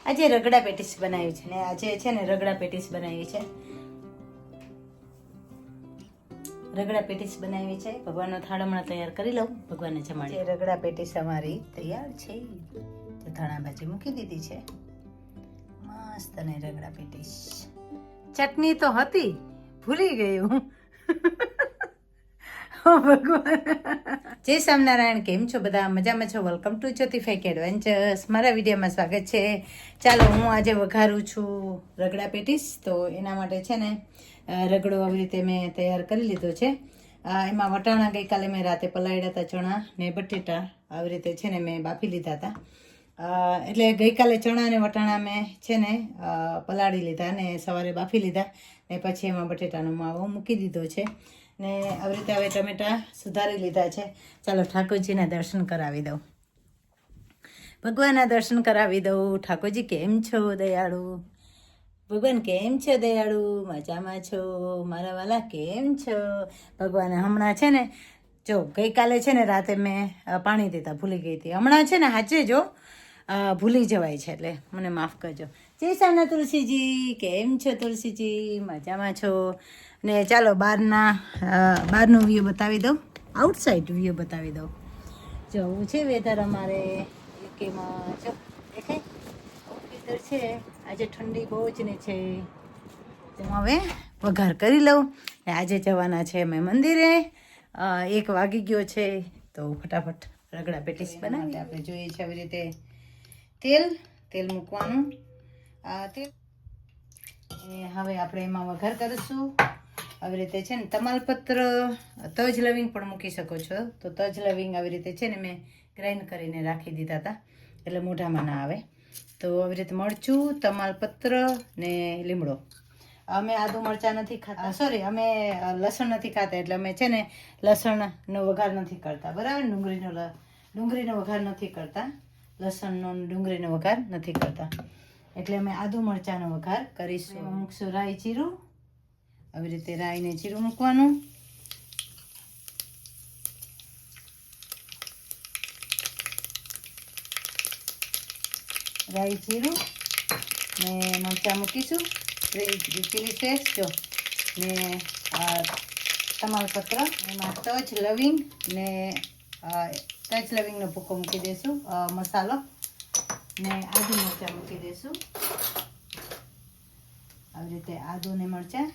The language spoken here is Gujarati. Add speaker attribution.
Speaker 1: આજે રગડા પેટીસ બનાવી છે ને આજે છે ને રગડા પેટીસ બનાવી છે. રગડા પેટીસ બનાવી છે. ભગવાનનો થાળ હમણાં તૈયાર કરી લઉં, ભગવાનને જમાડી. રગડા પેટીસ અમારી તૈયાર છે. ધાણા ભાજી મૂકી દીધી છે મસ્ત. અને રગડા પેટીસ. ચટણી તો હતી, ભૂલી ગઈ હું. ભગવાન. જય સ્વામિનારાયણ. કેમ છો બધા? મજામાં છો? વેલકમ ટુ જ્યોતિફાઈક એડવેન્ચર્સ. મારા વિડીયોમાં સ્વાગત છે. ચાલો, હું આજે વઘારું છું રગડા પેટીસ. તો એના માટે છે ને રગડો આવી રીતે મેં તૈયાર કરી લીધો છે. એમાં વટાણા ગઈકાલે મેં રાતે પલાળ્યા હતા, ચણા ને બટેટા આવી રીતે છે ને મેં બાફી લીધા હતા. એટલે ગઈકાલે ચણા અને વટાણા મેં છે ને પલાળી લીધા ને સવારે બાફી લીધા ને પછી એમાં બટેટાનો માવો મૂકી દીધો છે ને આવી રીતે હવે ટમેટા સુધારી લીધા છે. ચાલો ઠાકોરજીના દર્શન કરાવી દઉં, ભગવાનના દર્શન કરાવી દઉં. ઠાકોરજી કેમ છો દયાળુ? ભગવાન કેમ છો દયાળુ? મજામાં છો મારા વાલા? કેમ છો? ભગવાને હમણાં છે ને જો ગઈકાલે છે ને રાતે મેં પાણી દેતા ભૂલી ગઈ હતી. હમણાં છે ને હાચે જો ભૂલી જવાય છે, એટલે મને માફ કરજો. જય સાના તુલસીજી. કેમ છો તુલસીજી? મજામાં છો ને? ચાલો બહારનો વ્યૂ બતાવી દઉં, આઉટસાઇડ વ્યૂ બતાવી દઉં. જવું છે વેધર અમારે યુકેમાં. જો દેખાય વેધર છે આજે, ઠંડી બહુ જ ને છે. હવે વઘાર કરી લઉં. આજે જવાના છે અમે મંદિરે. 1 વાગી ગયો છે તો ફટાફટ રગડા પેટીસ બનાવી. આપણે જોઈએ છે આવી રીતે તેલ મૂકવાનું. તેલ હવે આપણે એમાં વઘાર કરીશું. આવી રીતે છે ને તમાલપત્ર, તજ લવિંગ પણ મૂકી શકો છો. તો તજ લવિંગ આવી રીતે છે ને મેં ગ્રાઇન્ડ કરીને રાખી દીધા હતા એટલે મોઢામાં ના આવે. તો આવી રીતે મરચું, તમાલપત્ર ને લીમડો. અમે આદુ મરચાં નથી ખાતા, સોરી અમે લસણ નથી ખાતા, એટલે અમે છે ને લસણનો વઘાર નથી કરતા, બરાબર? ડુંગળીનો વઘાર નથી કરતા, લસણનો ડુંગળીનો વઘાર નથી કરતા, એટલે અમે આદુ મરચાંનો વઘાર કરીશું. મૂકશું રાઈ જીરું. આવી રીતે રાઈને જીરું મૂકવાનું. રાઈ જીરું ને મરચાં મૂકીશું. ચીલી ફ્લેક્સ જો ને તમાલપત્ર, એમાં તજ લવિંગ ને તજ લવિંગનો ભૂકો મૂકી દઈશું, મસાલો ને આદુ મરચાં મૂકી દઈશું. આવી રીતે આદુ ને મરચાં